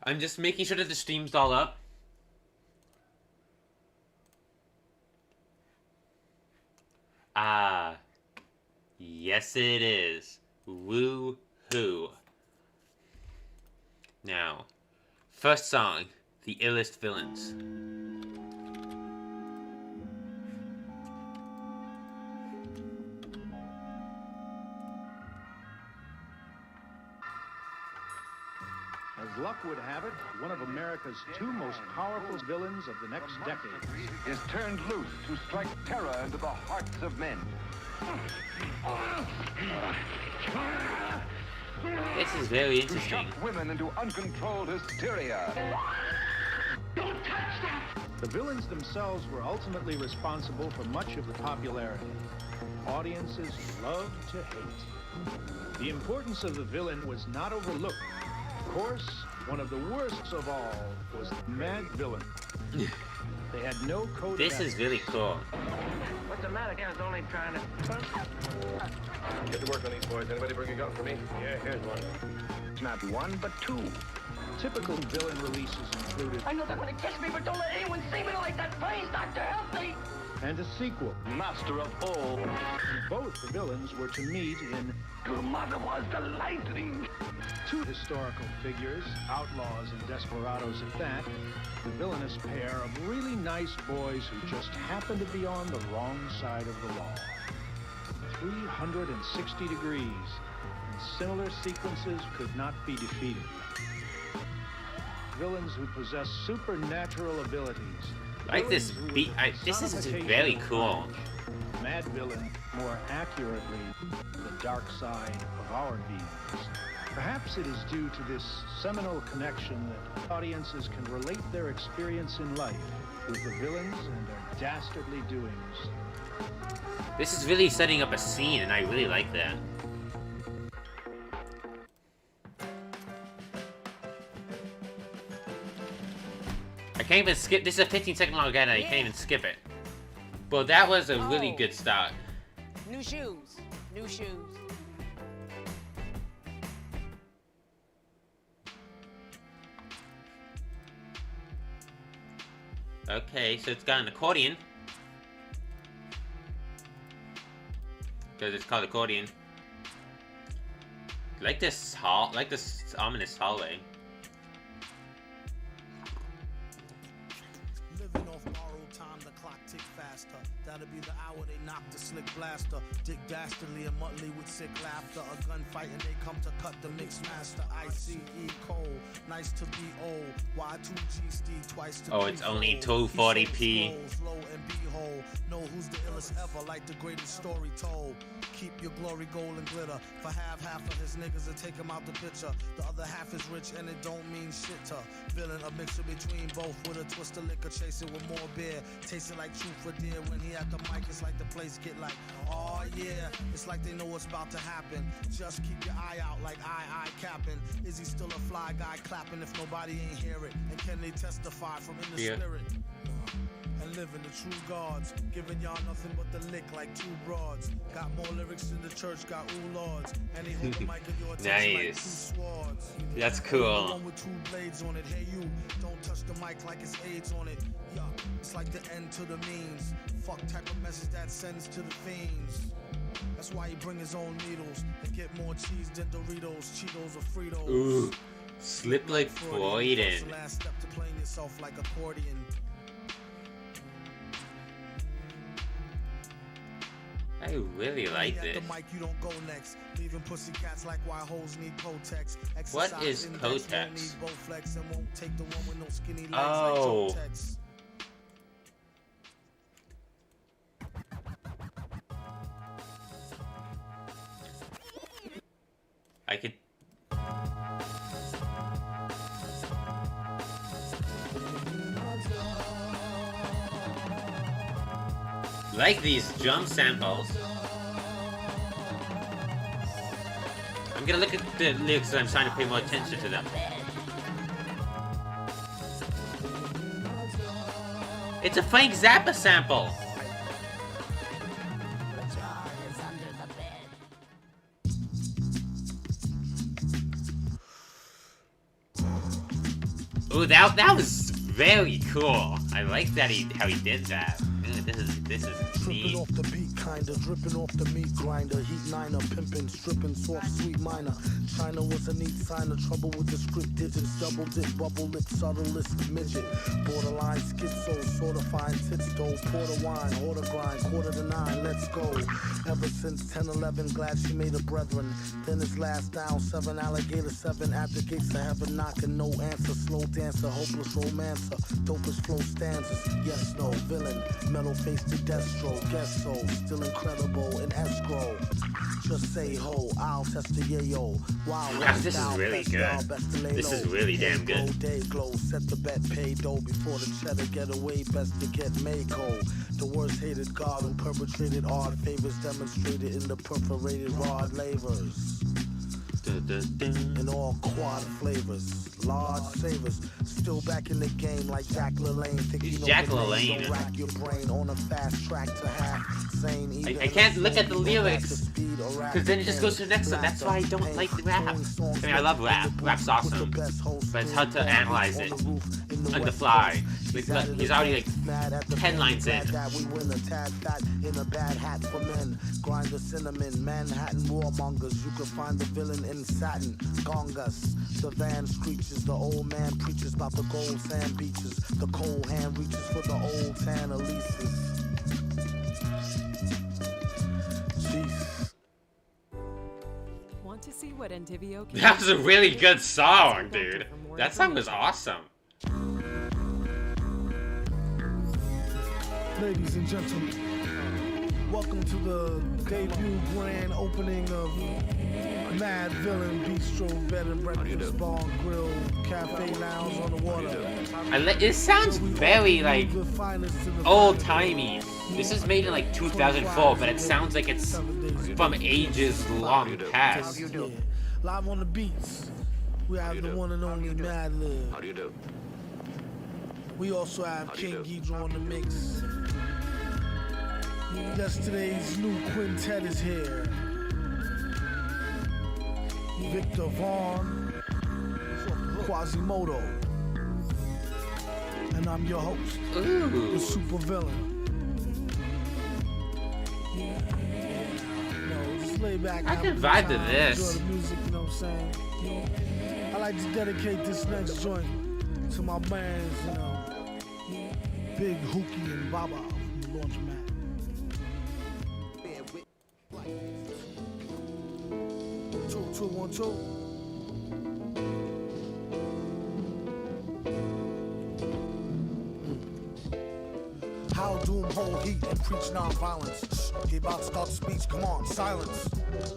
I'm just making sure that the stream's all up. Ah, yes it is. Woo-hoo. Now, first song, The Illest Villains. As luck would have it, one of America's two most powerful villains of the next decade is turned loose to strike terror into the hearts of men. This is very To interesting. shock women into uncontrolled hysteria. Don't touch that! The villains themselves were ultimately responsible for much of the popularity. Audiences loved to hate. The importance of the villain was not overlooked. Of course, one of the worst of all was the Madvillain. They had no code. This is really cool. What's the matter? I was only trying to... Get to work on these boys. Anybody bring a gun for me? Yeah, here's one. It's not one, but two. Typical villain releases included... I know they're going to kiss me, but don't let anyone see me like that. Please, Doctor, help me! And a sequel. Master of all. Both the villains were to meet in... Your mother was the lightning. Two historical figures, outlaws and desperados at that, the villainous pair of really nice boys who just happened to be on the wrong side of the law. 360 degrees, and similar sequences could not be defeated. Villains who possess supernatural abilities. Like this beat. This is very cool. Madvillain, more accurately, the dark side of our beings. Perhaps it is due to this seminal connection that audiences can relate their experience in life with the villains and their dastardly doings. This is really setting up a scene, and I really like that. I can't even skip. This is a 15-second long guide, and I can't even skip it. But that was a really good start. New shoes. New shoes. Okay, so it's got an accordion. Because it's called accordion. Like this ominous hallway. Living off borrowed time, the clock tick faster. That'll be the hour they knock the slick blaster. Dick dastardly and Muttley with sick laughter. A gunfight and they come to cut the mix master. ICE Cole, nice to be old. Y2G Steve twice to Oh, it's only 240p. Low and behold, know who's the illest ever, like the greatest story told. Keep your glory, gold and glitter. For half of his niggas will take him out the picture. The other half is rich and it don't mean shit to villain. A mixture between both with a twist of liquor, chasing with more beer. Tasting like truth for dear. When he at the mic, it's like the place get like, oh yeah. It's like they know what's about to happen. Just keep your eye out like I capping. Is he still a fly guy clapping if nobody ain't hear it? And can they testify from in the spirit? And living the true gods, giving y'all nothing but the lick like two broads. Got more lyrics than the church, got ooh lords. And he hold the mic in your attention like two swords. That's cool. One with two blades on it. Hey you, don't touch the mic like it's AIDS on it. Yeah, it's like the end to the means. Fuck type of message that sends to the fiends. That's why he bring his own needles and get more cheese than Doritos, Cheetos, or Fritos. Ooh, slip like Freudian. The last step to playing yourself like accordion. I really like this. The mic, you don't go next. Leaving pussy cats like why hoes need Kotex. What is Kotex? No oh. I could. Like these drum samples. I'm gonna look at the lyrics and I'm trying to pay more attention to them. It's a Frank Zappa sample! Ooh, that was very cool. I like that how he did that. This is Tripping neat. off the beat, kinda dripping off the meat grinder. Heat niner, pimping, stripping, soft, sweet minor. China was a neat sign of trouble with the script digits. Double dip, bubble lip, subtlest midget. Borderline schizo, sort of fine tits though. Porter wine, order grind, 8:45, let's go. Ever since 10-11, glad she made a brethren. Then his last down, 7 alligator, 7 at the gates of heaven knocking. No answer, slow dancer, hopeless romancer. Dopest flow stanzas, yes, no, villain. Metal face to Destro, guess so, still incredible in escrow. Just say ho, I'll test the yayo. Wow, This is really good. This is really damn good. Day glow, set the bet, pay dough before the cheddar get away. Best to get Mako. The worst hated god who perpetrated odd favors demonstrated in the perforated rod lavers. In all quad flavors, large savers, still back in the game like Jack LaLanne. He's Jack LaLanne. Don't rack your brain on a fast track to half sane. I can't look at the lyrics because then it just goes to the next one. That's why I don't like the rap. I mean, I love rap. Rap's awesome, but it's hard to analyze it on the fly. He's already like 10 lines in. We win a tad fat in a bad hat for men. Grind the cinnamon, Manhattan warmongers. You can find the villain in satin. Gongus, the van screeches. The old man preaches about the gold sand beaches. The cold hand reaches for the old tan Elises. Jeez. Want to see what Antivio can That was a really good song, dude. That song was awesome. Ladies and gentlemen, welcome to the debut grand opening of Madvillain Bistro Bed and Breakfast Bar and Grill Cafe Lounge on the water. It sounds very like old-timey. This is made in like 2004, but it sounds like it's from ages long past. Yeah. Live on the beats, we have the one and only Madlib. How do you do? We also have King Ghidra on the mix. Yesterday's new quintet is here. Victor Vaughn, Quasimodo, and I'm your host, the super villain. Just lay back. I can vibe to this. Enjoy the music, you know what I'm saying? I like to dedicate this next joint to my bands, you know, Big Hookie and Baba from the Laundromat. 2, 1, 2. How doom hold heat and preach non-violence. He about to start the speech, come on, silence.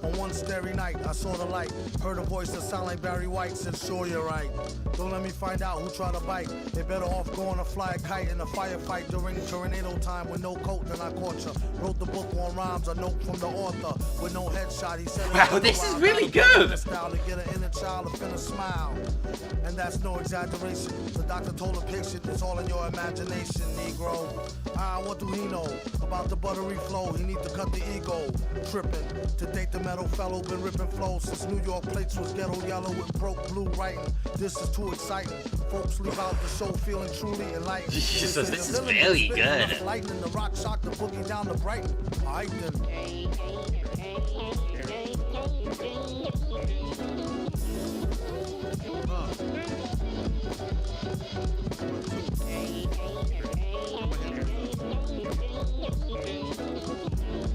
On one starry night, I saw the light. Heard a voice that sounded like Barry White, said sure you're right. Don't let me find out who tried to bite. They better off going to fly a kite in a firefight during tornado time with no coat than I caught you. Wrote the book on rhymes, a note from the author with no headshot. He said, wow, this is really good. Style to get an inner child to finna smile. And that's no exaggeration. The doctor told the patient it's all in your imagination, Negro. What do he know about the buttery flow? He need to cut the ego. Tripping to date the metal fellow, been ripping flows since New York plates was ghetto yellow with broke blue writing. This is too exciting. Folks leave out the show feeling truly enlightened. Jesus, this is very good. Lightning, the rock shock, the boogie down to Brighton. Alright then.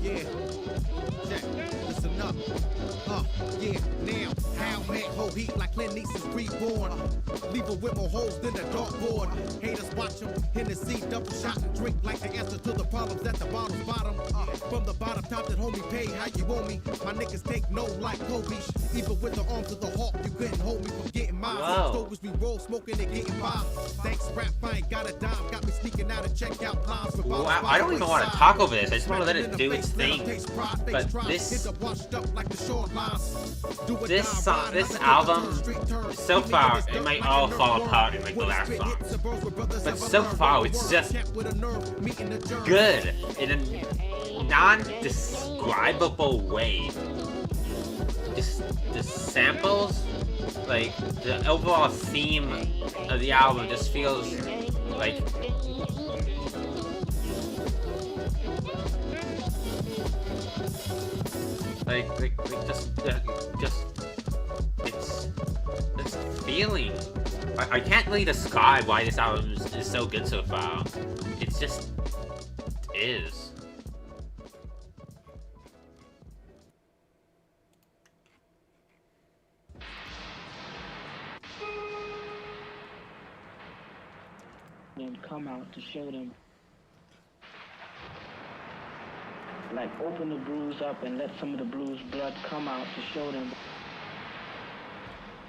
Yeah, check, listen up. Yeah, now, how man hold heat like Clint Eastwood's reborn. Leave her with more holes than a dartboard. Haters watch him, Hennessy, double shot and drink like the answer to the problems at the bottom's bottom. From the bottom top that homie pay how you owe me. My niggas take no like Kobe. Even with the arms of the hawk, you couldn't hold me from getting mine. Stokers we roll, smoking and getting by. Thanks, rap, I ain't got a dime. Got me sneaking out and check out lines. Wow, I don't even want to talk over this. I just want to let it do its thing. But this album, so far, it might all fall apart in like the last song. But so far, it's just good in a non-describable way. just the samples, like the overall theme of the album just feels like it's this feeling. I can't really describe why this album is so good so far. It's just is. Then come out to show them. Like open the bruise up and let some of the bruised blood come out to show them.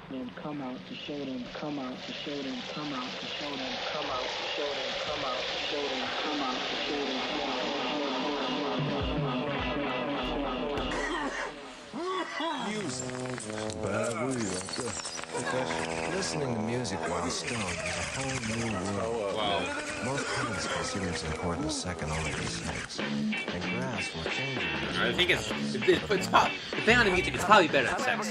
Then come out to show them, come out to show them, come out to show them, come out to show them, come out to show them, come out to show them, music. Listening to music while stoned is a whole new world. Wow. Most parents consider as important as second only to sex. And grass will change it. I think it's probably, depending on the music, it's probably better than sex.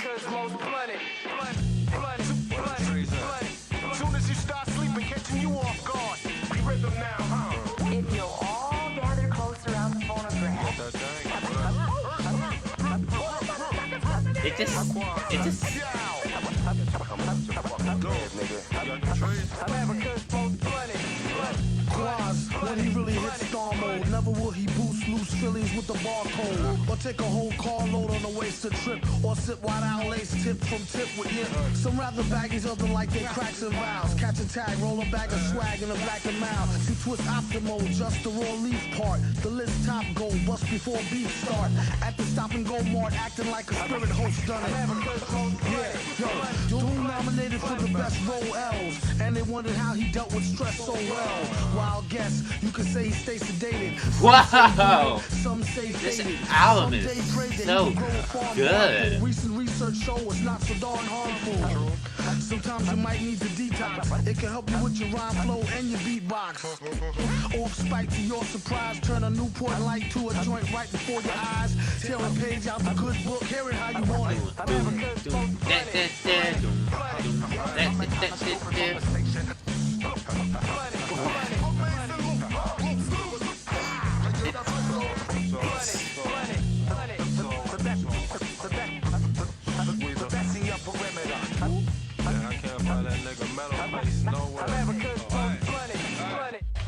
Soon as you start sleeping, catching you off guard. We rhythm now, huh? If you'll all gather close around the phonograph. It just Quaz, when he really hits star mode, never will he boost loose Phillies with the barcode, or take a whole carload on a wasted trip, or sit wide out lace tip from tip with hip. Some rather baggies, other like they cracks and vows. Catch a tag, roll a bag of swag in a black and mouth. See twist optimal, just the raw leaf part. The list top go, bust before beef start. At the stop and go mart, acting like a spirit host done it. Yeah, yo, Doom nominated for the best role L's, and they wondered how he dealt with stress so well. Wild guess, you could say he stays sedated. wow. Some say This faded. album Some is day pray that so he would grow a farm good. rifle. Recent research show it's not so darn harmful. Sometimes you might need to detox. It can help you with your rhyme flow and your beatbox. Or spike to your surprise, turn a Newport light to a joint right before your eyes. Tear a page out the good book, hear it how you want it.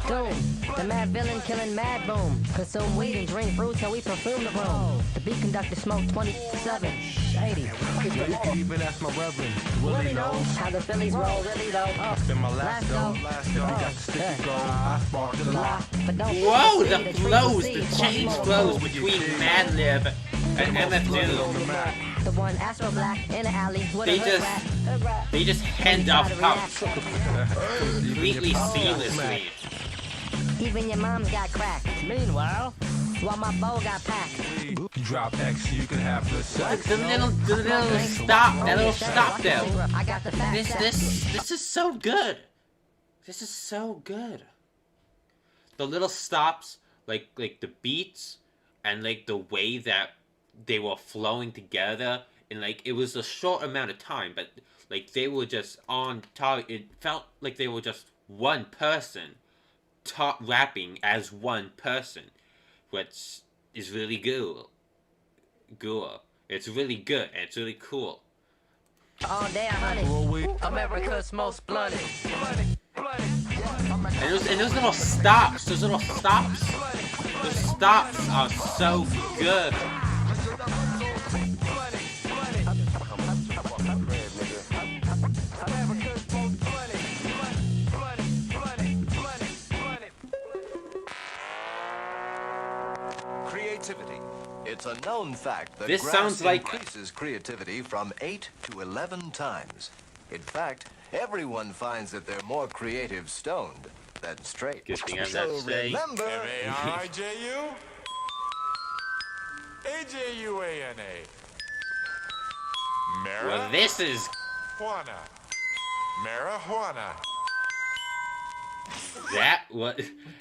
Doom, the Madvillain killing mad boom. Consume weed and drink brew till we perfume the room. The beat conductor smoke 27. Shady. You can even ask my reverend. Willie knows how the Phillies roll really though. Been my last go. Got the sticky gold. I sparked the lot. Whoa, the flows, the change flows between Madlib and MF Doom. The one Astro Black in the alley with a hood rat. They just hand off completely seamlessly. Even your mom's got crack. Meanwhile, while my bow got packed. You drop X, you can have the sex. The little stop, that little stop there. I got the fat This is so good. This is so good. The little stops, like the beats, and like the way that they were flowing together, and like it was a short amount of time, but like they were just on target. It felt like they were just one person rapping as one person, which is really good. It's really good and it's really cool. All day, honey. America's most blooded. And those little stops, those stops are so good. Creativity. It's a known fact that This grass sounds like increases creativity from 8 to 11 times. In fact, everyone finds that they're more creative stoned than straight. Good thing I'm So not saying. remember, M-A-R-I-J-U? A-J-U-A-N-A. Well, this is Marijuana. Marijuana. That what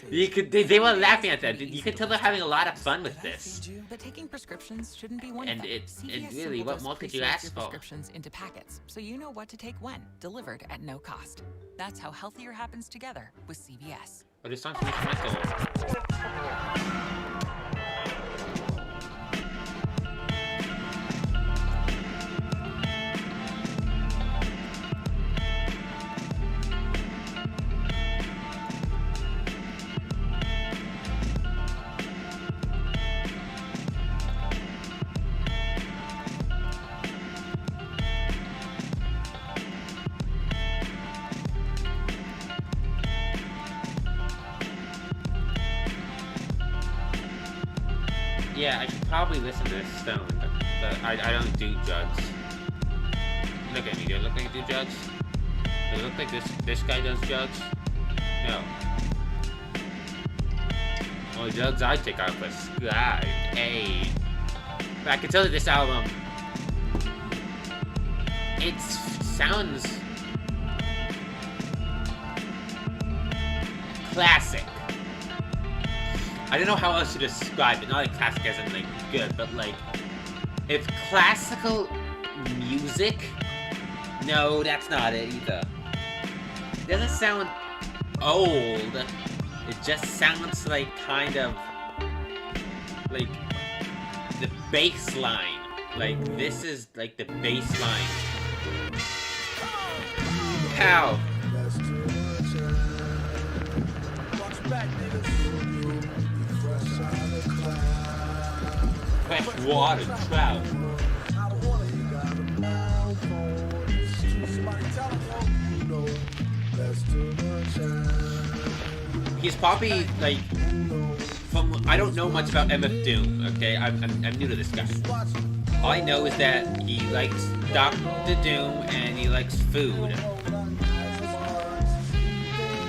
you could they were laughing at that. You could tell they're having a lot of fun with this. But taking prescriptions shouldn't be one And of them. it really, what more could you ask for? Prescriptions into packets, so you know what to take when, delivered at no cost. That's how healthier happens together with CVS. Oh, this song's instrumental. Yeah, I should probably listen to this stoned, but I don't do drugs. Look at me, do I look like I do drugs? Does it look like this guy does drugs? No. Only drugs I take are prescribed. Hey. But I can tell that this album, it sounds classic. I don't know how else to describe it. Not like classic as in like good, but like if classical music. No, that's not it either. It doesn't sound old. It just sounds like kind of like the bass line. Like this is like the bass line. How? Fresh water, trout. He's probably like from. I don't know much about MF Doom. Okay, I'm new to this guy. All I know is that he likes Dr. Doom and he likes food.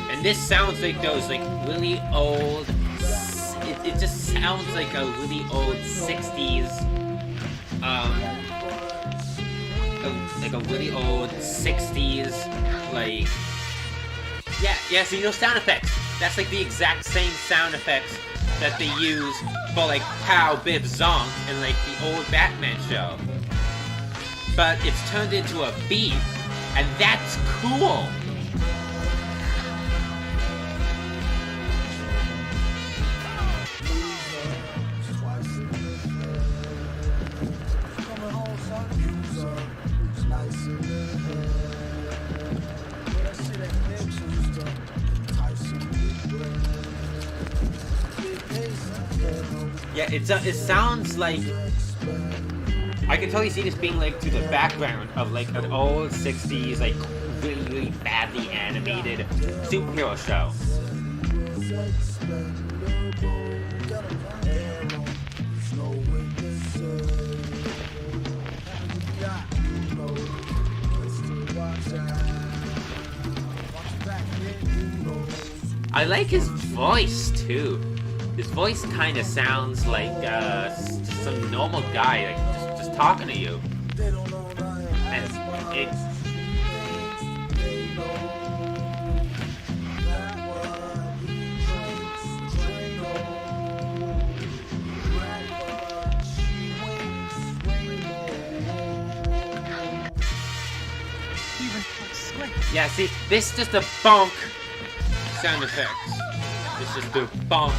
And this sounds like those like really old. It just sounds like a really old 60s, like a really old 60s, like, yeah, so you know sound effects. That's like the exact same sound effects that they use for like Pow, Bip, Zonk in like the old Batman show. But it's turned into a beat, and that's cool. Yeah, it sounds like I can totally see this being like to the background of like an old 60s like really, really badly animated superhero show. I like his voice too. His voice kind of sounds like some normal guy, like just talking to you. And it's yeah. See, this is just a bonk sound effects. It's just a bonk.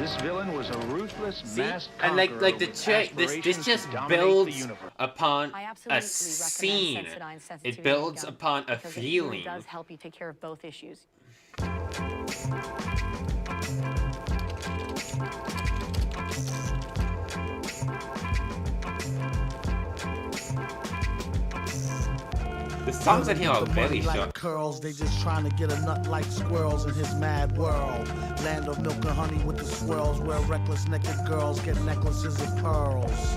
This villain was a ruthless masked and like conqueror the with this aspirations just to dominate builds the universe. upon a scene. It builds upon a feeling. It does help you take care of both issues. The songs in here are very like short. Curls, they just trying to get a nut like squirrels in his mad world. Land of milk and honey with the swirls, where reckless naked girls get necklaces of pearls.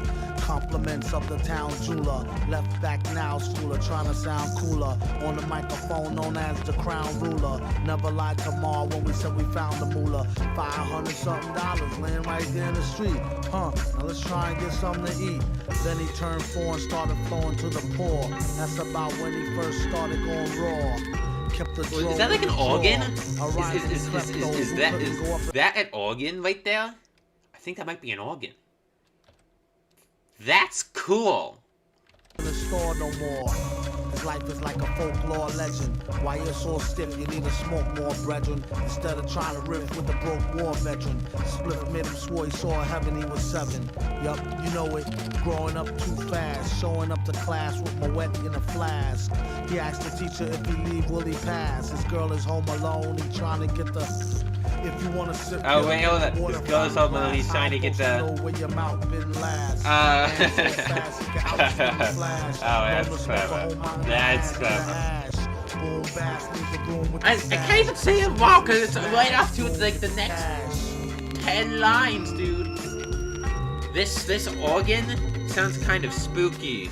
Compliments of the town jeweler. Left back now, schooler, trying to sound cooler. On the microphone known as the crown ruler. Never lied to Ma when we said we found the moolah. $500-something laying right there in the street. Now let's try and get something to eat. Then he turned 4 and started flowing to the poor. That's about when he first started going raw. Is that like an organ? Is that an organ right there? I think that might be an organ. That's cool. In the store no more. His life is like a folklore legend. Why you're so stiff, you need to smoke more, brethren. Instead of trying to riff with the broke war veteran. Split made him swore he saw heaven, he was 7. Yup, you know it. Growing up too fast, showing up to class with my wet in a flask. He asked the teacher if he leave, will he pass? His girl is home alone, he trying to get the... If you want to sip oh wait, hold on. This girl's home alone, he's trying to get the... Oh, that's clever. That's clever. I can't even say it wrong because it's right up to like the next 10 lines, dude. This organ sounds kind of spooky.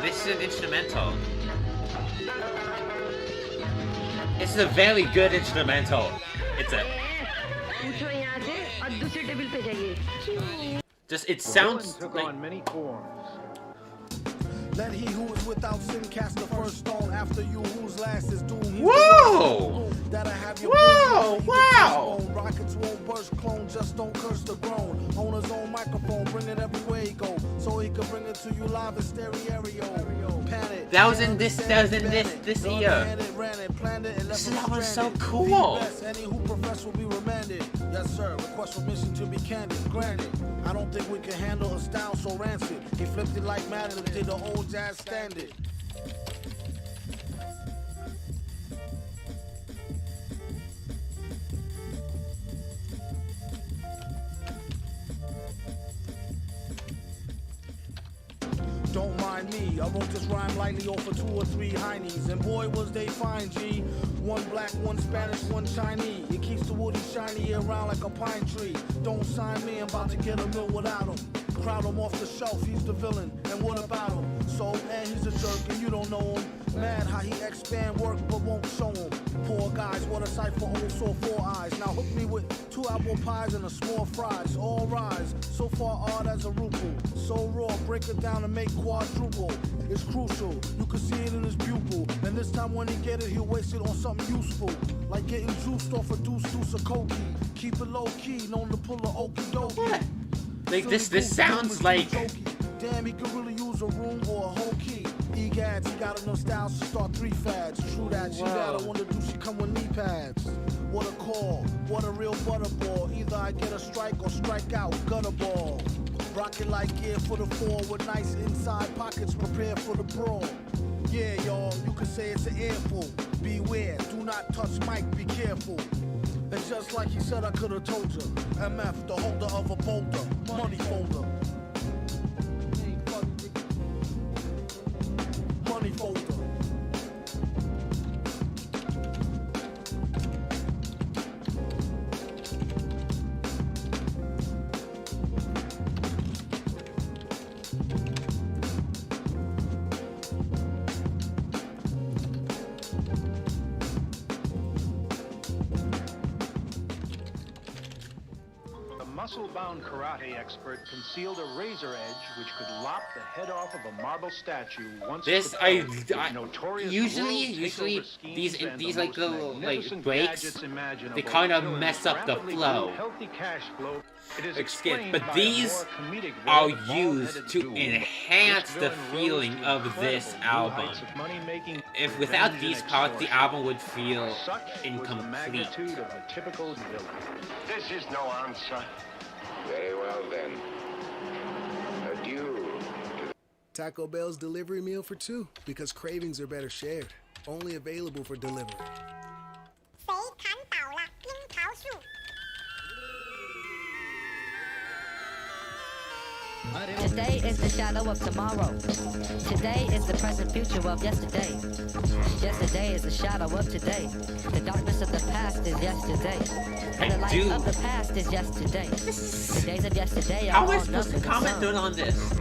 This is an instrumental. It's a very good instrumental. It's a... Just, it sounds took like... on many forms. Let he who is without sin cast the first stone. After you whose last is doomed. Whoa! Whoa! Wow! Rockets won't burst, clone just don't curse the grown. On his own microphone, bring it everywhere he go, so he can bring it to you live in stereo. Panic. That was in this year. That was so cool. Any who profess will be remanded. Yes, sir. Request permission to be candid. Granted. I don't think we can handle a style so rancid. He flipped it like Madden and did the old jazz standard. Don't mind me, I wrote this rhyme lightly over 2 or 3 heinies, and boy was they fine, G. One black, one Spanish, one Chinese. It keeps the woody shiny around like a pine tree. Don't sign me, I'm about to get a mill without him. Crowd him off the shelf, he's the villain, and what about him? So, and he's a jerk, and you don't know him. Mad how he expand work, but won't show him. Poor guys, what a sight for old sore 4 eyes. Now hook me with 2 apple pies and a small fries. All rise, so far odd as a ruple. So raw, break it down and make quadruple. It's crucial, you can see it in his pupil. And this time when he get it, he'll waste it on something useful. Like getting juiced off a deuce of cokie. Keep it low key, known to pull a okie dokie. What? Like this sounds like... Damn, he could really use a room or a whole key. Egads, he got enough styles to start 3 fads. True that, she bad, I wonder do she come with knee pads? What a call, what a real butterball. Either I get a strike or strike out, gutter ball. Rocket like gear for the 4 with nice inside pockets, prepare for the brawl. Yeah, y'all, you could say it's an earful. Beware, do not touch mic, be careful. And just like he said, I could have told you. MF, the holder of a boulder, money folder. Money folder. muscle-bound karate expert concealed a razor edge which could lop the head off of a marble statue once This propelled I with notorious usually world takeover schemes and these the like most little like magnificent breaks, gadgets imaginable. they kind of Killing mess up the rapidly flow. grew healthy cash flow. It is Like skit, explained but by a these more comedic are villain, used bald-headed to Doom. enhance This the villain feeling rose to of this incredible new album. heights of money-making, If without revenge, these and parts, the extortion. album would feel Such was the incomplete. magnitude of the typical villain. This is no answer. Very well, then. Adieu. Taco Bell's delivery meal for two, because cravings are better shared. Only available for delivery. Today is the shadow of tomorrow. Today is the present future of yesterday. Yesterday is the shadow of today. The darkness of the past is yesterday. And the light of the past is yesterday. The days of yesterday are How am I all supposed to nothing comment but on this?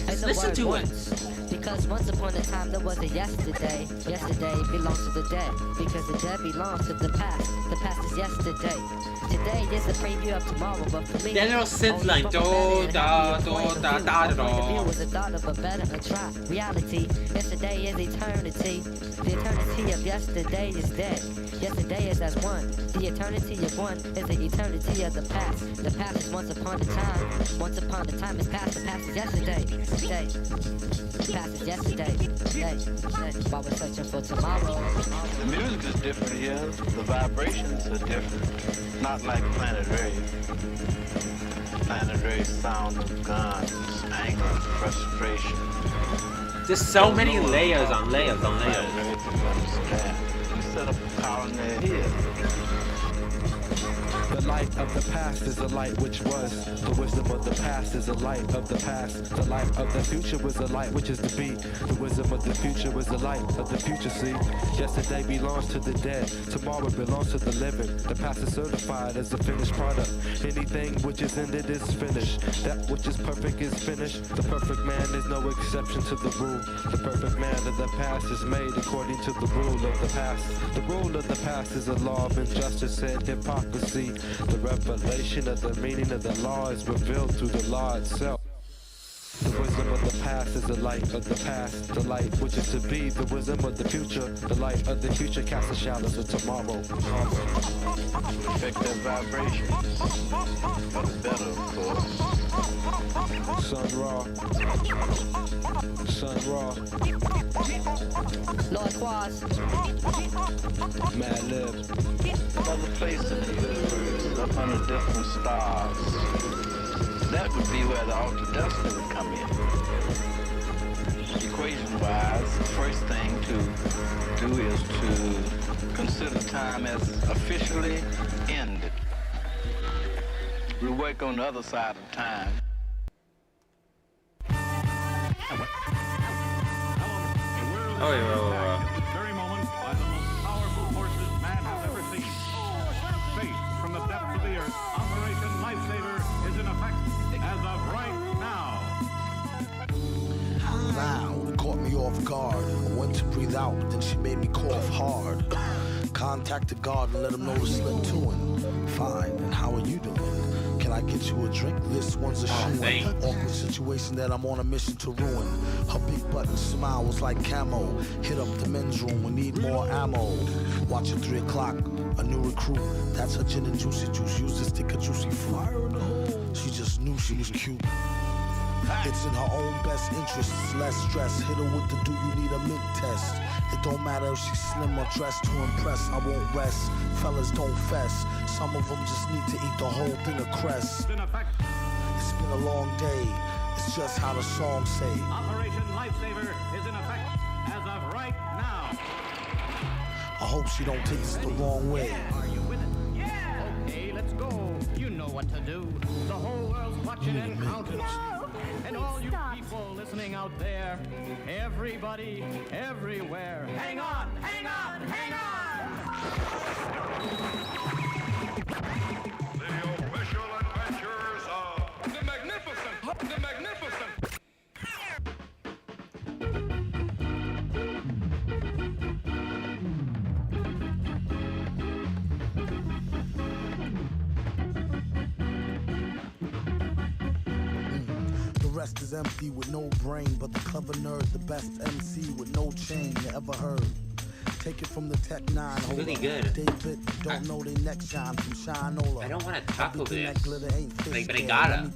It's the Listen word to it. once. Because once upon a time there was a yesterday. Yesterday belongs to the dead. Because the dead belongs to the past. The past is yesterday. Today is the preview of tomorrow, but for me, Then it'll synth line do da do da da da da. was the thought of a better try. Reality, yesterday is eternity. The eternity of yesterday is dead. Yesterday is as one. The eternity of one is the eternity of the past. The past is once upon a time. Once upon a time is past. The past is yesterday. Day. The past is yesterday. Day. While we're searching for tomorrow. The music is different here. The vibrations are different. Not like Planet Rave. Planet Rave sound of guns, anger, frustration. There's so many layers on layers on layers. We set up a colony here. The light of the past is a light which was. The wisdom of the past is a light of the past. The light of the future was a light which is to be. The wisdom of the future was the light of the future, see. Yesterday belongs to the dead. Tomorrow belongs to the living. The past is certified as a finished product. Anything which is ended is finished. That which is perfect is finished. The perfect man is no exception to the rule. The perfect man of the past is made according to the rule of the past. The rule of the past is a law of injustice and hypocrisy. The revelation of the meaning of the law is revealed through the law itself. The wisdom of the past is the light of the past. The light which is to be, the wisdom of the future. The light of the future casts the shadows of tomorrow. Affect their vibrations. For the better, of course. Sun Ra. Sun Ra. Lord Quas. Mad Lib. Another place in the universe, up under different stars. That would be where the altered destiny would come in. Equation-wise, the first thing to do is to consider time as officially ended. We work on the other side of time. Oh, yeah, At this very moment, by the most powerful forces man has ever seen. Space from the depths of the earth. Operation Lifesaver is in effect as of right now. Loud, it caught me off guard. I went to breathe out, but then she made me cough hard. Contacted God and let him know to slip to him. Fine, and how are you doing? Can I get you a drink? This one's a shoe-in. Awkward situation that I'm on a mission to ruin. Her big button smile was like camo. Hit up the men's room, we need more ammo. Watch at 3 o'clock, a new recruit. That's her gin and juicy juice. Use this to cut juicy fruit. She just knew she was cute. It's in her own best interests, less stress. Hit her with the do you need a mint test. It don't matter if she's slim or dressed to impress. I won't rest, fellas don't fess. Some of them just need to eat the whole thing of cress. It's been a long day, it's just how the song say. Operation Lifesaver is in effect as of right now. I hope she don't take this the wrong way. Are you with it? Yeah! Okay, let's go. You know what to do. The whole world's watching and counting. And all you people listening out there, everybody, everywhere, hang on, hang on, hang on! The official adventures of the Magnificent! The Magnificent! rest is empty with no brain, but the clever nerd, the best MC with no chain you ever heard. Take it from the Tech 9. It's really good. David don't know they neck shine from Shinola. I don't want to tackle this, like, but I scared. gotta.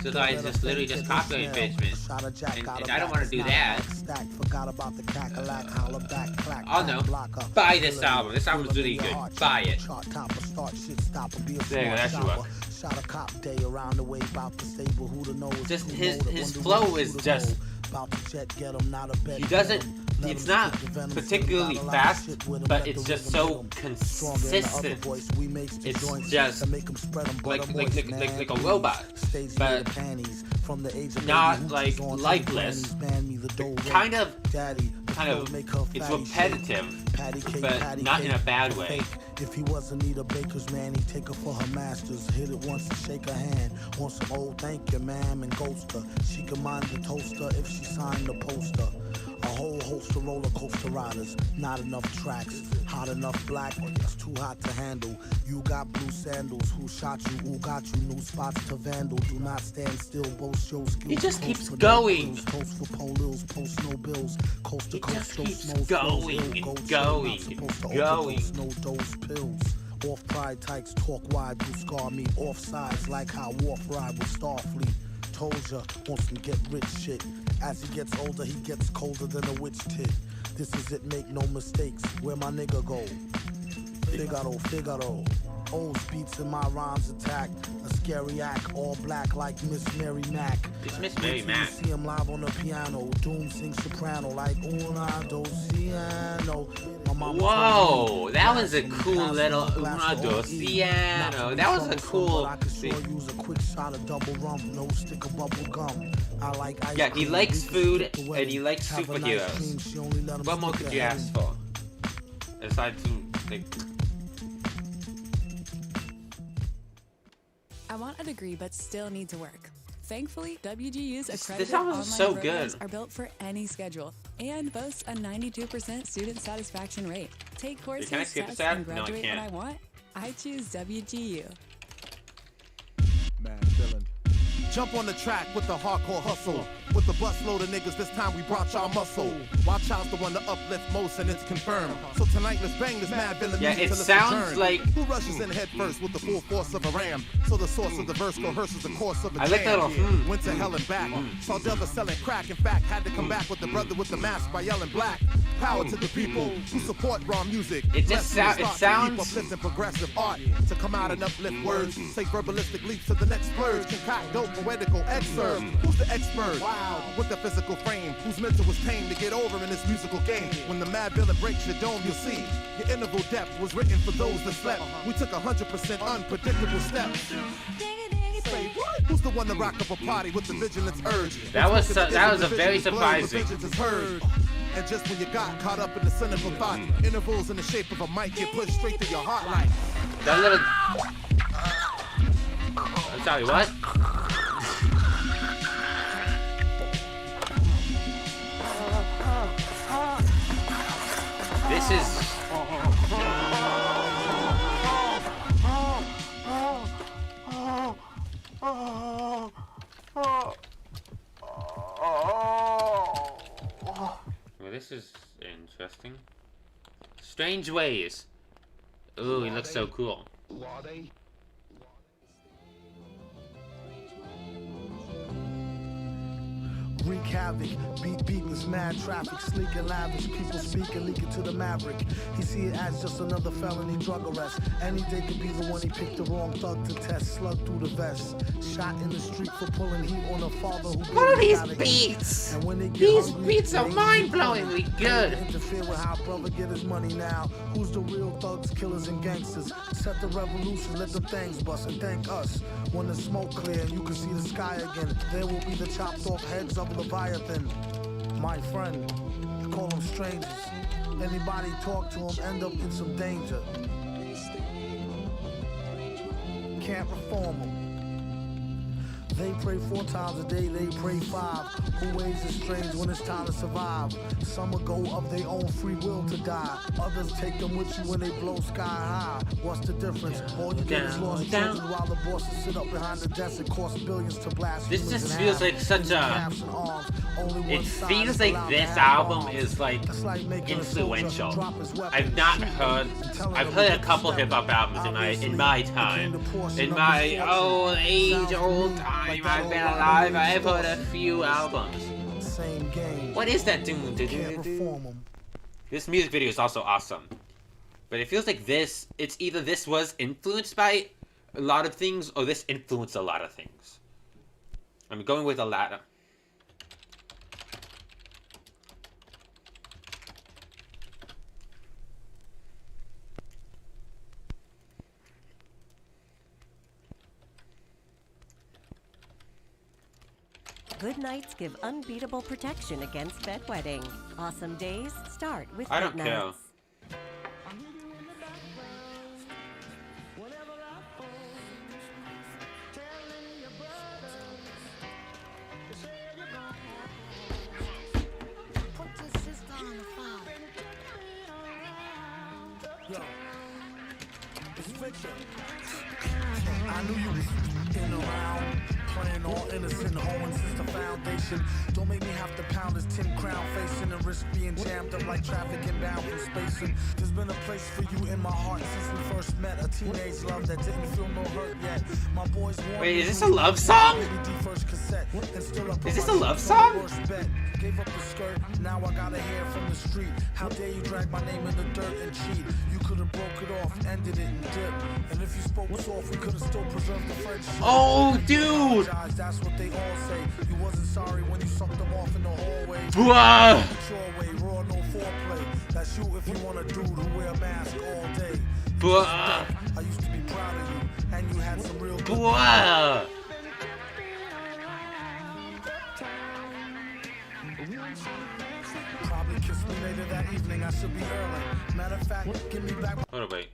So So I just literally just copy infringement, and I don't want to do that. Oh no, buy this album. This album's really good. Buy it. There you go, that should work. Just his flow is just. He doesn't. It's not particularly fast, but it's just so consistent. It's just like a robot, but not like lifeless. Kind of. It's repetitive, but not in a bad way. If he wasn't need a baker's man, he'd take her for her masters. Hit it once and shake her hand. Want some old thank you, ma'am, and ghost her. She can mind the toaster if she signed the poster. A whole host of roller coaster riders. Not enough tracks. Hot enough black, but it's too hot to handle. You got blue sandals. Who shot you? Who got you? New spots to vandal. Do not stand still. Both show skills. He just keeps going. Toast for polils. Post no bills. Coast to coast. Keeps going and going and going. No dose pills. Off pride tykes talk wide. You scar me off sides like how Wharf ride with Starfleet. Told ya, wants some get rich shit. As he gets older, he gets colder than a witch tit. This is it, make no mistakes. Where my nigga go? Figaro, Figaro. Old beats in my rhymes attack. A scary act, all black like Miss Mary Mack. It's Miss Mary Mack. See him live on the piano. Doom sings soprano like una dos piano. Whoa, that was a cool little una dos piano. That was a cool thing. Use a quick shot of double rum, no stick of bubble gum. I like ice Yeah, he cream, likes food the and he likes Have a nice dream, superheroes. she only let him What more stick could her you head ask in. for? Aside from like. I want a degree but still need to work. Thankfully, WGU's accredited album online is so programs good. are built for any schedule and boast a 92% student satisfaction rate. Take courses, Can I skip tests, this ad? and No, I graduate when can't. I want. I choose WGU. Madvillain. Jump on the track with the hardcore hustle. With the busload of niggas, this time we brought y'all muscle. Wild Child's the one to uplift most, and it's confirmed. So tonight, let's bang this Madvillain Yeah, music it till it's sounds adjourned. like- Who rushes in head first with the full force of a ram? So the source of the verse coerces the course of a I like jam. that little, Went to hell and back. Saw Delva selling crack. In fact, had to come back with the brother with the mask by yelling black. Power to the people who support raw music. It just Lessons it start to sounds- keep uplifting progressive art to come out and uplift words. Take verbalistic leaps to the next splurge. Concoct dope poetical excerpt. Who's the expert? Wow. With the physical frame, whose mental was tame to get over in this musical game. When the Madvillain breaks your dome, you'll see your interval depth was written for those that slept. We took 100% unpredictable steps. Say what? Who's the one to rock up a party with the vigilance urge? That was That a very surprising. And just when you got caught up in the cynical thought, intervals in the shape of a mic get pushed straight to your heart like That little. I'm sorry, what? This is. Well, this is interesting. Strange Ways. Ooh, he looks so cool. Wreak havoc, beat beatless, mad traffic, sleek and lavish, people speaking, leaking to the maverick. He see it as just another felony drug arrest. Any day could be the one he picked the wrong thug to test, slug through the vest. Shot in the street for pulling heat on a father who What are barely these got a beats? And when they get These hungry, beats are they mind-blowingly good. Interfere with how brother get his money now. Who's the real thugs, killers, and gangsters? Set the revolution, let the things bust, and thank us. When the smoke clear and you can see the sky again, there will be the chopped off heads of Leviathan. My friend, you call them strangers. Anybody talk to them end up in some danger. Can't reform them. They pray 4 times a day, they pray 5. Who ways is strange when it's time to survive. Some will go of their own free will to die. Others take them with you when they blow sky high. What's the difference? All you get is lost children while the bosses sit up behind the desk and cost billions to blast. This just feels like such a... It feels like this album is like influential. I've not heard... I've heard a couple hip-hop albums in my time. In my old time I've been alive, I've heard a few albums. What is that? This music video is also awesome. But it feels like this, it's either this was influenced by a lot of things, or this influenced a lot of things. I'm going with the latter. Good nights give unbeatable protection against bedwetting. Awesome days start with I good don't care. nights. I knew you was in around, playing all innocent, hoeing since the foundation. Don't make me have to pound this 10 crown facing and risk being jammed up like traffic inbound from spacing. There's been a place for you in my heart since we first met. A teenage love that didn't feel no hurt yet. My boys want. Wait, is this a love song? Is this a love song? Gave up the skirt, now I gotta hear from the street. How dare you drag my name in the dirt and cheat? You could have broke it off, ended it and dipped. And if you spoke soft, we could have still preserved the friendship. Oh, dude! That's what they all say. You wasn't sorry when you sucked them off in the hallway. Bruh! Raw, no foreplay. That's you if you want a dude who wear a mask all day. Bruh! I used to be proud of you, and you had some real good. Bruh! Probably kiss me later that evening, I should be early. Matter of fact, give me back. Hold on, wait.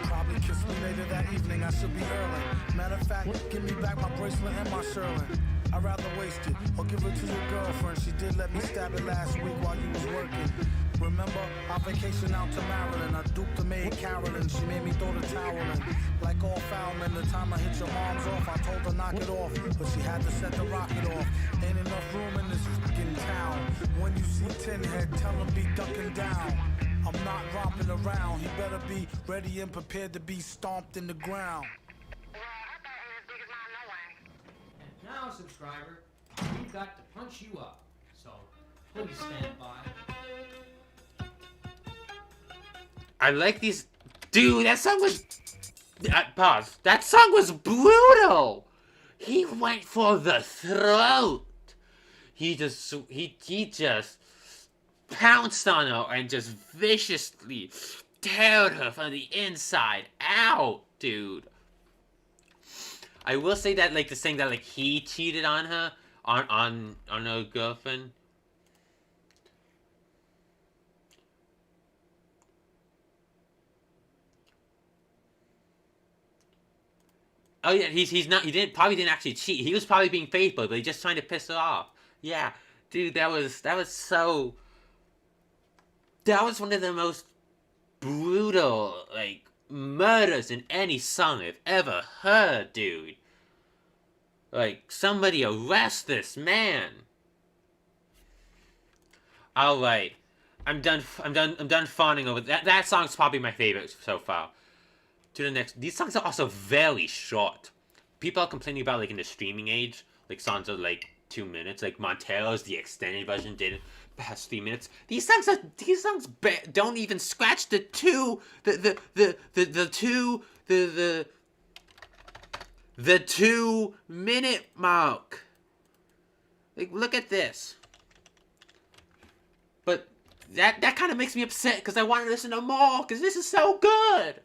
Probably kiss me later that evening, I should be early. Matter of fact, give me back my bracelet and my Sherlin. I'd rather waste it or give it to your girlfriend. She did let me stab it last week while you was working. Remember, our vacation out to Maryland. I duped the maid Carolyn. She made me throw the towel in. Like all foul men, the time I hit your mom's off, I told her knock it off. But she had to set the rocket off. Ain't enough room in this fucking town. When you see Tin Head, tell him be ducking down. I'm not romping around. He better be ready and prepared to be stomped in the ground. Now, subscriber, we've got to punch you up. So, please stand by. I like these... Dude, that song was... pause. That song was brutal! He went for the throat! He just pounced on her and just viciously teared her from the inside out, dude. I will say that, like, the saying that, like, he cheated on her, on her girlfriend. Oh yeah, he probably didn't actually cheat. He was probably being faithful, but he's just trying to piss her off. Yeah, dude, that was one of the most brutal, like, murders in any song I've ever heard, dude. Like, somebody arrest this man. Alright. I'm done fawning over that. That song's probably my favorite so far. To the next. These songs are also very short. People are complaining about, like, in the streaming age, like, songs are like 2 minutes. Like Montero's, the extended version, did it past 3 minutes. These songs don't even scratch the 2 minute mark. Like, look at this. But that kind of makes me upset because I want to listen to more because this is so good.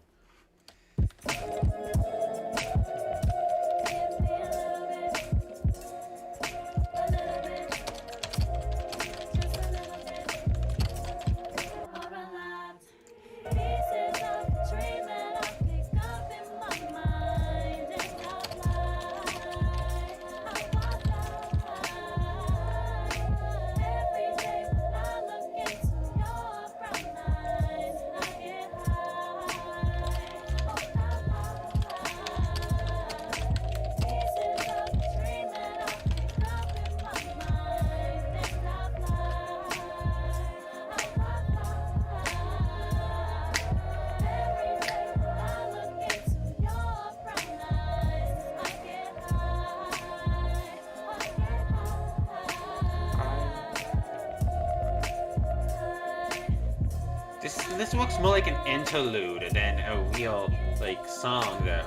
this looks more like an interlude than a real like song though.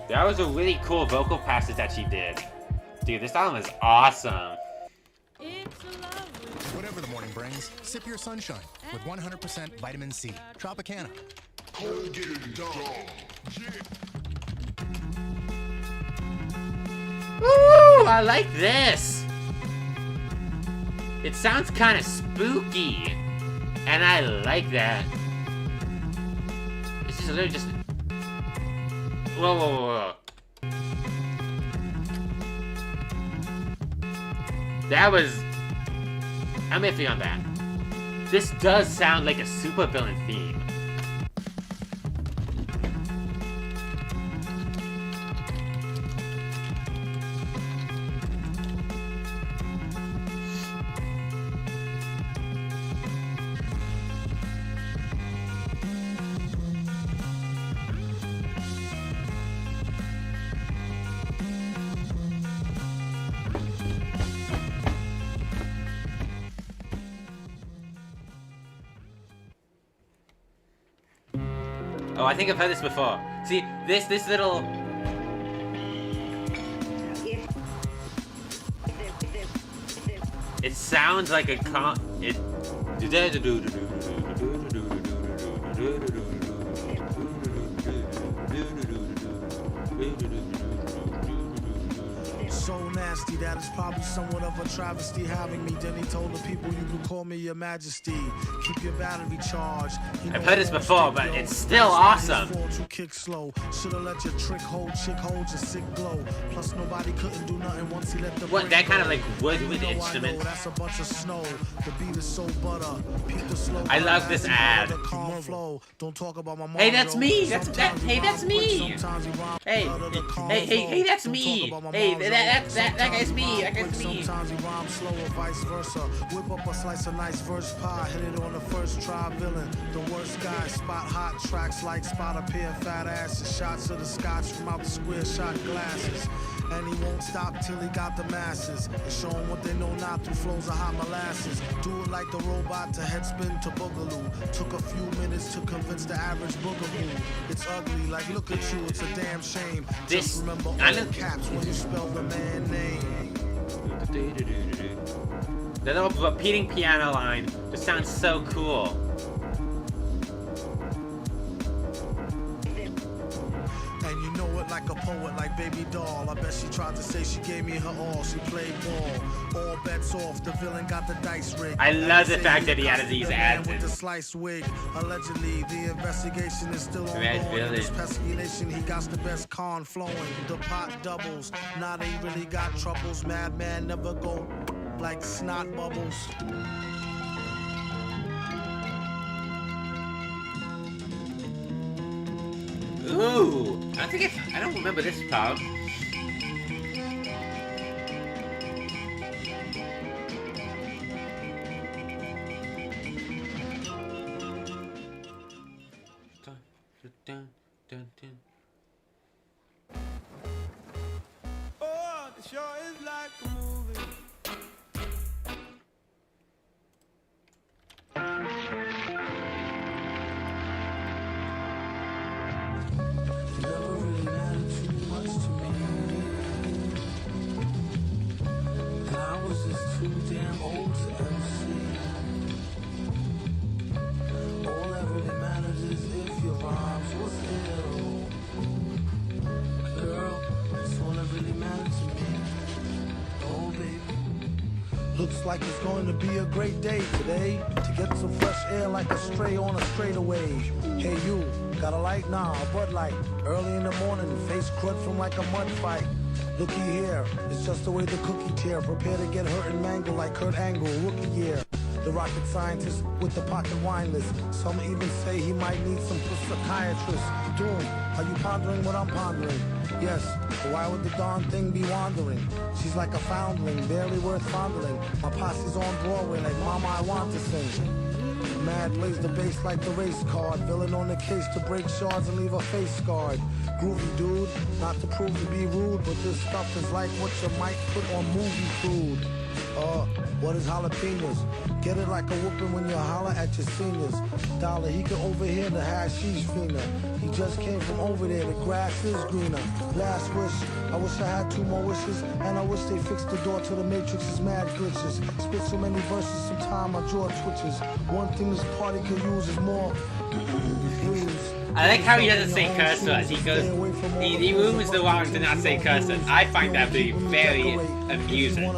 That was a really cool vocal passage that she did. Dude, this album is awesome. Whatever the morning brings, sip your sunshine with 100% vitamin C. Tropicana. Get it done. Woo! I like this. It sounds kind of spooky, and I like that. It's just literally just. Whoa, whoa, whoa, whoa. That was... I'm iffy on that. This does sound like a supervillain theme. Oh, I think I've heard this before. See, this little... It sounds like a it... So nasty that it's probably somewhat of a travesty having me. Then he told the people, you can call me your majesty. Keep your battery charged. I've heard this before, but it's still awesome. You kick slow. Shoulda let your trick hold, chick hold your sick glow. Plus nobody couldn't do nothing once he let the what, that kind of like wood with instrument? That's a bunch of snow. The beat is so butter. People slow. I love this ad. Don't talk about my mom. Hey, that's me. Hey, that's me. Hey, that's me. Hey, that guy's me. That guy's me. Sometimes he rhymes slow or vice versa. Whip up a slice of nice verse pie. Hit it on the first try. Villain, the worst guy. Spot hot tracks like spot a pair of fat asses. Shots of the scotch from out the square shot glasses. And he won't stop till he got the masses. And show them what they know not through flows of hot molasses. Do it like the robot to headspin to boogaloo. Took a few minutes to convince the average boogaloo. It's ugly, like look at you, it's a damn shame. Just remember all caps when you spell the man name. The little repeating piano line just sounds so cool. And you know it like a poet, like baby doll. I bet she tried to say she gave me her all. She played ball. All bets off. The villain got the dice rigged. I love the fact that he added these ads in. With the sliced wig. Allegedly, the investigation is still ongoing. In this pesky nation, he got the best con flowing. The pot doubles. Now they really got troubles. Madman never go like snot bubbles. Ooh, I don't remember this part. Oh, the show is like a movie. Looks like it's going to be a great day today. To get some fresh air like a stray on a straightaway. Hey you, got a light? Nah, a Bud Light. Early in the morning, face crud from like a mud fight. Looky here, it's just the way the cookie tear. Prepare to get hurt and mangled like Kurt Angle, rookie year. The rocket scientist with the pocket wine list. Some even say he might need some psychiatrist. Doom, are you pondering what I'm pondering? Yes, but why would the darn thing be wandering? She's like a foundling, barely worth fondling. My posse's on Broadway like Mama, I want to sing. Mad plays the bass like the race card. Villain on the case to break shards and leave a face scarred. Groovy dude, not to prove to be rude, but this stuff is like what you might put on movie food. What is jalapenos? Get it like a whooping when you holler at your seniors. Dollar, he can overhear the hashish finger. He just came from over there, the grass is greener. Last wish, I wish I had 2 more wishes. And I wish they fixed the door to the Matrix's mad glitches. Spit so many verses, sometime my jaw twitches. One thing this party could use is more views. I like how he doesn't say curse words. He goes, he moves the wrong to not say curse words. I find that to be very amusing.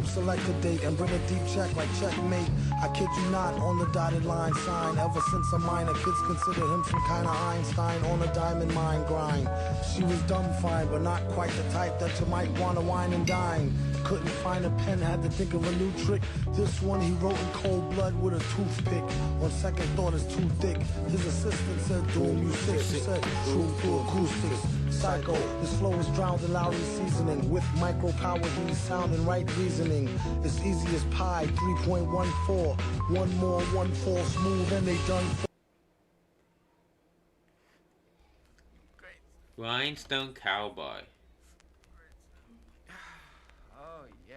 Select a date and bring a deep check like checkmate. I kid you not, on the dotted line sign. Ever since a minor, kids considered him some kind of Einstein on a diamond mine grind. She was dumb fine, but not quite the type that you might want to wine and dine. Couldn't find a pen, had to think of a new trick. This one he wrote in cold blood with a toothpick. On second thought, it's too thick. His assistant said, "Doom, you sick." He said, "True through acoustics." Psycho, his flow is drowned in Lowry seasoning. With micro power, he's sounding right reasoning. It's easy as pie, 3.14. One more, 1-4, smooth, and they done. Rhinestone Cowboy. Oh, yeah.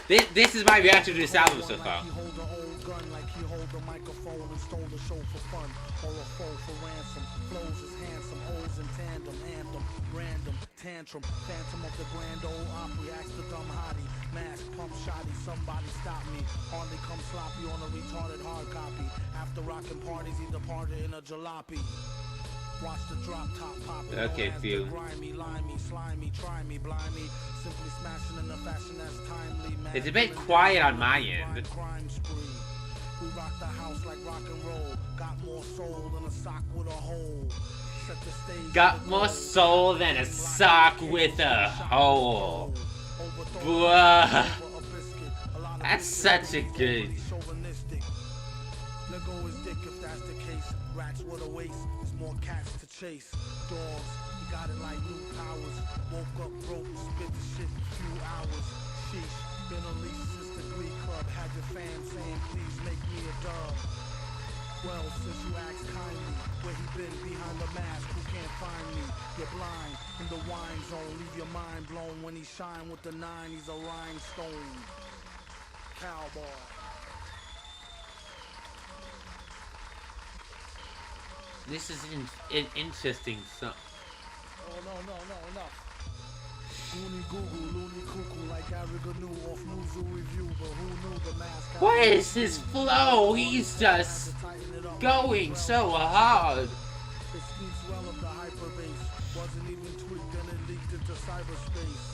This is my reaction to this album so far. He hold an old gun like he hold a microphone and stole the show for fun. Or a foe for ransom. Flows is handsome, O's in tandem, anthem, random, tantrum, phantom of the grand old Opry, ask the dumb hottie, mask, pump shotty, somebody stop me. Hardly come sloppy on a retarded hard copy. After rocking parties, he departed in a jalopy. Watch the drop top pop. Okay, feel. Grimy, limey, slimy, try me, blind me. Simply smashing in a fashion that's timely. It's a bit quiet on my end. Crime spree. We rock the house like rock and roll. Got more soul than a sock with a hole. Set the stage. Got more soul than a sock with a hole. Bruh. That's such a good. Let go his dick if that's the case. Rats with a waist. There's more cats to chase. Dogs, he got it like new powers. Woke up broke, spit the shit few hours. Sheesh, been unleashed since the Glee Club. Had your fam saying, please make me a dub. Well, since you asked kindly, where he been behind the mask, who can't find me? You're blind in the wine zone, leave your mind blown when he shine with the 9. He's a rhinestone cowboy. This is an interesting song. Oh no. Goonie Google, loony cuckoo like Ariga knew off Muzu review, but who knew the mask? What is his flow? He's just going so hard. It speaks well of the hyperbase. Wasn't even tweaked and it leaked into cyberspace.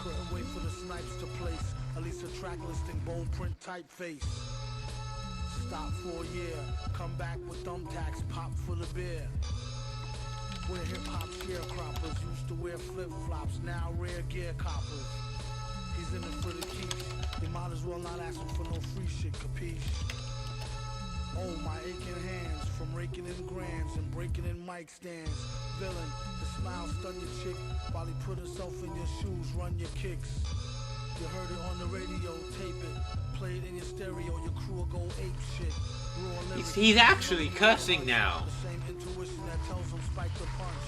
Couldn't wait for the snipes to place. At least a track listing, bold print typeface. Stop for a year, come back with thumbtacks, pop for the beer. Where hip-hop sharecroppers used to wear flip-flops, now rare gear coppers. He's in it for the keeps, they might as well not ask him for no free shit, capiche? Oh, my aching hands, from raking in grands and breaking in mic stands. Villain, the smile stun your chick, while he put himself in your shoes, run your kicks. You heard it on the radio, tape it, play it in your stereo, your crew will go ape shit. He's actually cursing now. The same intuition that tells him spike the punch.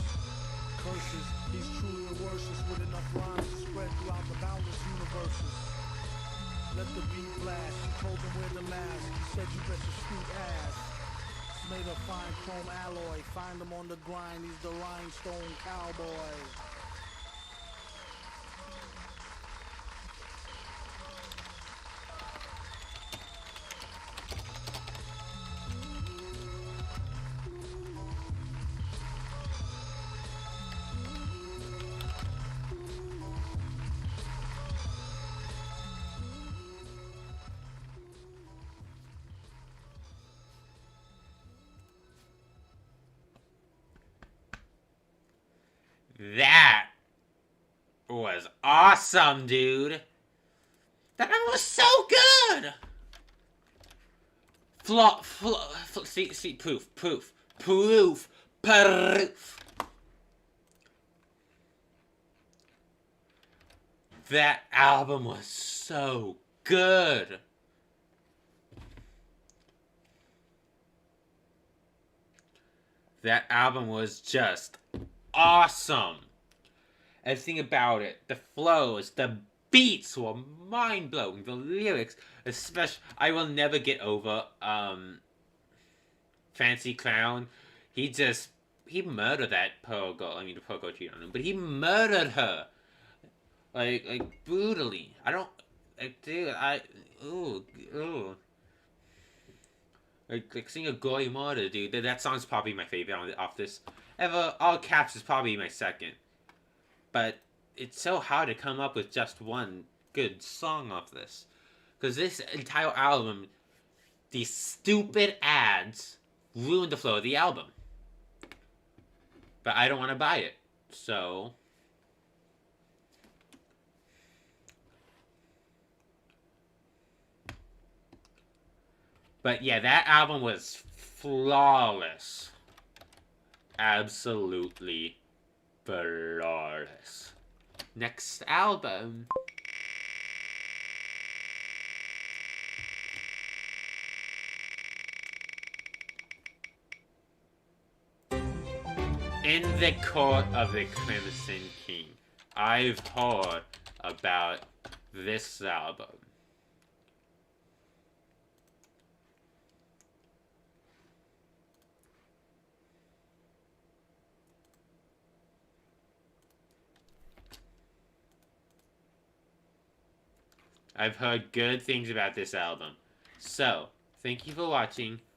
Curses, he's truly a worship with enough rhymes to spread throughout the boundless universes. Let the beat blast, he told him wear the mask, he said you bet your scoot ass. It's made of fine chrome alloy, find him on the grind, he's the rhinestone cowboy. That was awesome, dude. That album was so good. See, proof. That album was so good. That album was just awesome. Everything about it, the flows, the beats were mind-blowing. The lyrics, especially, I will never get over, Fancy Clown. He murdered that poor girl. I mean, the poor girl cheated on him, but he murdered her. Like, brutally. I don't, dude, ooh. Like seeing a gory murder, dude. That song's probably my favorite off this. Ever, All Caps is probably my second. But it's so hard to come up with just one good song off this. Because this entire album, these stupid ads ruined the flow of the album. But I don't want to buy it. So... But yeah, that album was flawless. Absolutely flawless. Next album. In the Court of the Crimson King. I've heard about this album. I've heard good things about this album. So, thank you for watching.